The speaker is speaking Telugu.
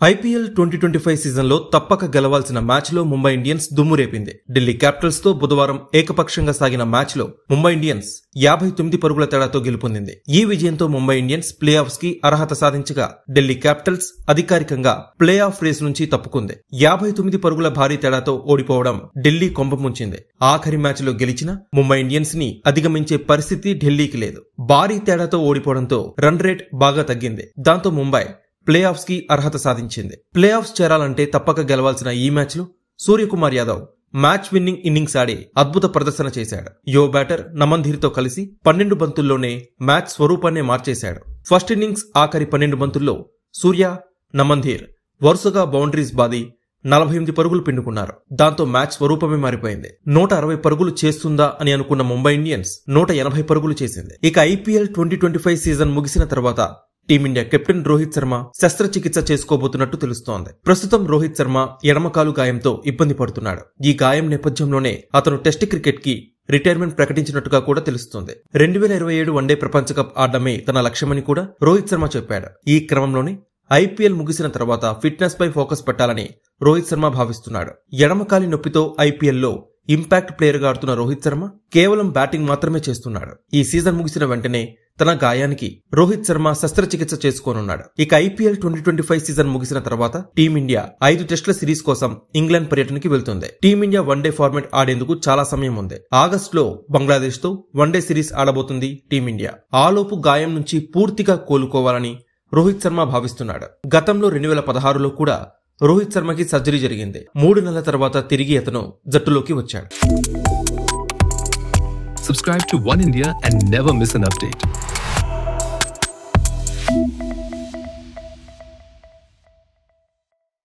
ఐపీఎల్ 2025 సీజన్లో తప్పక గెలవాల్సిన మ్యాచ్లో ముంబై ఇండియన్స్ దుమ్ము రేపింది. ఢిల్లీ క్యాపిటల్స్ తో బుధవారం ఏకపక్షంగా సాగిన మ్యాచ్లో ముంబై ఇండియన్స్ 59 పరుగుల తేడాతో గెలుపొందింది. ఈ విజయంతో ముంబై ఇండియన్స్ ప్లే ఆఫ్స్ కి అర్హత సాధించగా ఢిల్లీ క్యాపిటల్స్ అధికారికంగా ప్లే ఆఫ్ రేస్ నుంచి తప్పుకుంది. 59 పరుగుల భారీ తేడాతో ఓడిపోవడం ఢిల్లీ కొంపముంచింది. ఆఖరి మ్యాచ్లో గెలిచిన ముంబై ఇండియన్స్ ని అధిగమించే పరిస్థితి ఢిల్లీకి లేదు. భారీ తేడాతో ఓడిపోవడంతో రన్ రేట్ బాగా తగ్గింది. దాంతో ముంబై ప్లే ఆఫ్స్ కి అర్హత సాధించింది. ప్లే ఆఫ్స్ చేరాలంటే తప్పక గెలవాల్సిన ఈ మ్యాచ్ లో Suryakumar Yadav match winning innings ఆడి అద్భుత ప్రదర్శన చేశాడు. యువ బ్యాటర్ నమంధీర్ తో కలిసి 12 బంతుల్లోనే మ్యాచ్ స్వరూపాన్నే మార్చేశాడు. ఫస్ట్ ఇన్నింగ్స్ ఆఖరి 12 బంతుల్లో సూర్య, నమంధీర్ వరుసగా బౌండరీస్ బాది 48 పరుగులు పిండుకున్నారు. దాంతో మ్యాచ్ స్వరూపమే మారిపోయింది. 160 పరుగులు చేస్తుందా అని అనుకున్న ముంబై ఇండియన్స్ 180 పరుగులు చేసింది. ఇక ఐపీఎల్ 2025 సీజన్ ముగిసిన తర్వాత టీమిండియా కెప్టెన్ రోహిత్ శర్మ శస్త్రచికిత్స చేసుకోబోతున్నట్టు తెలుస్తోంది. ప్రస్తుతం రోహిత్ శర్మ ఎడమకాలు గాయంతో ఇబ్బంది పడుతున్నాడు. ఈ గాయం నేపథ్యంలోనే అతను టెస్ట్ క్రికెట్ కి రిటైర్మెంట్ ప్రకటించినట్టుగా కూడా తెలుస్తోంది. 2027 వన్డే ప్రపంచ కప్ ఆడడమే తన లక్ష్యమని కూడా రోహిత్ శర్మ చెప్పాడు. ఈ క్రమంలోనే ఐపీఎల్ ముగిసిన తర్వాత ఫిట్నెస్ పై ఫోకస్ పెట్టాలని రోహిత్ శర్మ భావిస్తున్నాడు. ఎడమకాలి నొప్పితో ఐపీఎల్లో ఇంపాక్ట్ ప్లేయర్ గా ఆడుతున్న రోహిత్ శర్మ కేవలం బ్యాటింగ్ మాత్రమే చేస్తున్నాడు. ఈ సీజన్ ముగిసిన వెంటనే తన గాయానికి రోహిత్ శర్మ శస్త్రచికిత్స చేసుకోనున్నాడు. ఇక ఐపీఎల్ 2025 సీజన్ ముగిసిన తర్వాత టీమిండియా 5 టెస్టుల సిరీస్ కోసం ఇంగ్లాండ్ పర్యటనకి వెళ్తుంది. టీమిండియా వన్డే ఫార్మాట్ ఆడేందుకు చాలా సమయం ఉంది. ఆగస్టులో బంగ్లాదేశ్ తో వన్డే సిరీస్ ఆడబోతుంది టీమిండియా. ఆలోపు గాయం నుంచి పూర్తిగా కోలుకోవాలని రోహిత్ శర్మ భావిస్తున్నాడు. గతంలో 2016లో కూడా రోహిత్ శర్మకి సర్జరీ జరిగింది. 3 నెలల తర్వాత తిరిగి అతను జట్టులోకి వచ్చాడు. Subscribe to One India and never miss an update.